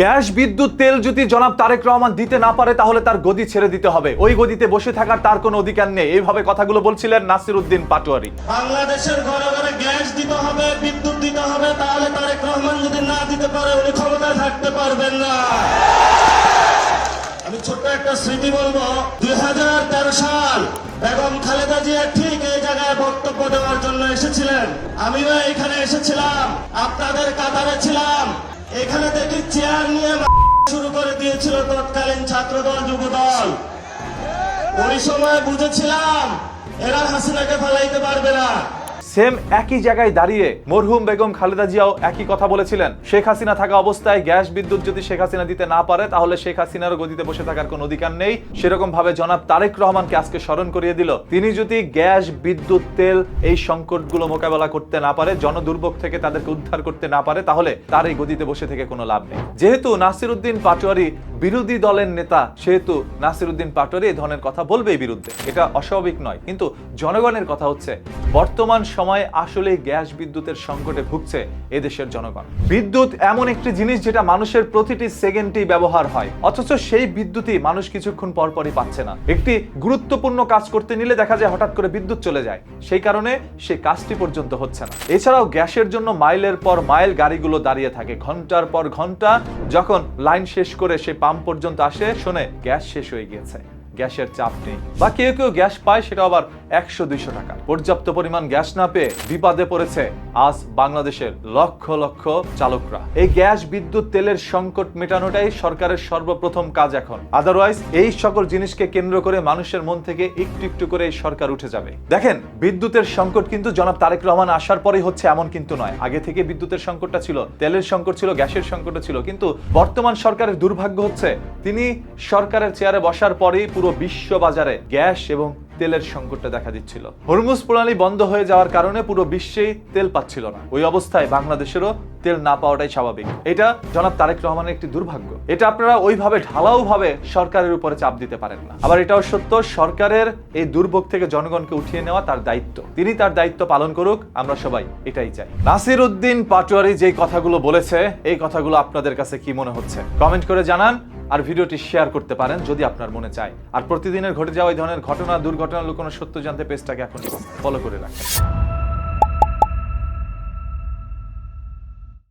Gas বিদ্যুৎ তেল যদি জনাব তারেক রহমান দিতে না পারে তাহলে তার গদি ছেড়ে দিতে হবে, ওই গদিতে বসে থাকার তার কোনো অধিকার নেই। এইভাবে কথাগুলো বলছিলেন নাসিরউদ্দিন পাটোয়ারী। বাংলাদেশের ঘরে ঘরে গ্যাস দিতে হবে, বিদ্যুৎ দিতে হবে, তাহলে তারেক রহমান যদি না দিতে পারে উনি ক্ষমতায় থাকতে পারবেন না। আমি ছোট্ট একটা স্মৃতি বলবো, 2013 সাল বেগম খালেদা জিয়া ঠিক এই জায়গায় বক্তব্য দেওয়ার জন্য এসেছিলেন। আমিও এখানে এসেছিলাম, আপনাদের কাতারে ছিলাম। এখানে দেখি চেয়ার নিয়ে শুরু করে দিয়েছিল তৎকালীন ছাত্রদল যুবদল। ওই সময় বুঝেছিলাম এরা হাসিনাকে ফেলাইতে পারবে না। সেম একই জায়গায় দাঁড়িয়ে মরহুম বেগম খালেদা জিয়াও একই কথা বলেছিলেন। শেখ হাসিনা থাকা অবস্থায় গ্যাস বিদ্যুৎ যদি শেখ হাসিনা দিতে না পারে তাহলে শেখ হাসিনার গদিতে বসে থাকার কোনো অধিকার নেই। সেরকম ভাবে জনাব তারেক রহমানকে আজকে স্মরণ করিয়ে দিল, তিনি যদি গ্যাস বিদ্যুৎ তেল এই সংকটগুলো মোকাবেলা করতে না পারে, জনদুর্ভোগ থেকে তাদেরকে উদ্ধার করতে না পারে, তাহলে তার এই গদিতে বসে থেকে কোনো লাভ নেই। যেহেতু নাসিরউদ্দিন পাটোয়ারী বিরোধী দলের নেতা, সেহেতু নাসিরউদ্দিন পাটোয়ারী এই ধরনের কথা বলবেই বিরুদ্ধে, এটা অস্বাভাবিক নয়। কিন্তু জনগণের কথা হচ্ছে বর্তমান সময়ে আসলে গ্যাস বিদ্যুতের সংকটে ভুগছে এদেশের জনগণ। বিদ্যুৎ এমন একটি জিনিস যেটা মানুষের প্রতিটি সেকেন্ডেই ব্যবহার হয়, অথচ সেই বিদ্যুৎই মানুষ কিছুক্ষণ পরপরই পাচ্ছে না। একটি গুরুত্বপূর্ণ কাজ করতে নিলে দেখা যায় হঠাৎ করে বিদ্যুৎ চলে যায়, সেই কারণে সেই কাজটি পর্যন্ত হচ্ছে না। এছাড়াও গ্যাসের জন্য মাইলের পর মাইল গাড়িগুলো দাঁড়িয়ে থাকে, ঘন্টার পর ঘন্টা। যখন লাইন শেষ করে সে পাম্প পর্যন্ত আসে, শোনে গ্যাস শেষ হয়ে গিয়েছে, গ্যাসের চাপ নেই। বা কেউ কেউ গ্যাস পায়, সেটা আবার 100-200 টাকা। পর্যাপ্ত পরিমাণ গ্যাস না পেয়ে বিপদে পড়েছে আজ বাংলাদেশের লক্ষ লক্ষ চালকরা। এই গ্যাস বিদ্যুৎ তেলের সংকট মেটানোটাই সরকারের সর্বপ্রথম কাজ এখন। আদারওয়াইজ এই সকল জিনিসকে কেন্দ্র করে মানুষের মন থেকে একটু একটু করে এই সরকার উঠে যাবে। দেখেন, বিদ্যুতের সংকট কিন্তু জনাব তারেক রহমান আসার পরেই হচ্ছে এমন কিন্তু নয়। আগে থেকে বিদ্যুতের সংকটটা ছিল, তেলের সংকট ছিল, গ্যাসের সংকটও ছিল। কিন্তু বর্তমান সরকারের দুর্ভাগ্য হচ্ছে তিনি সরকারের চেয়ারে বসার পরেই পুরো বিশ্ব বাজারে গ্যাস এবং তেলের সংকটটা দেখা দিচ্ছিল। হরমুজ প্রণালী বন্ধ হয়ে যাওয়ার কারণে পুরো বিশ্বেই তেল পাচ্ছিল না। ওই অবস্থায় বাংলাদেশেরও তেল না পাওয়াটাই স্বাভাবিক। এটা জনাব তারেক রহমানের একটি দুর্ভাগ্য। এটা আপনারা ওইভাবে ঢালাও ভাবে সরকারের উপরে চাপ দিতে পারেন না। আবার এটাও সত্য, সরকারের এই দুর্ভোগ থেকে জনগণকে উঠিয়ে নেওয়া তার দায়িত্ব। তিনি তার দায়িত্ব পালন করুক, আমরা সবাই এটাই চাই। নাসিরউদ্দিন পাটোয়ারী যে কথাগুলো বলেছে, এই কথাগুলো আপনাদের কাছে কি মনে হচ্ছে কমেন্ট করে জানান। আর ভিডিওটি শেয়ার করতে পারেন যদি আপনার মনে চায়। আর প্রতিদিনের ঘটে যাওয়া এই ধরনের ঘটনা, দুর্ঘটনা, লুকোনো সত্য জানতে পেজটাকে এখন ফলো করে রাখেন।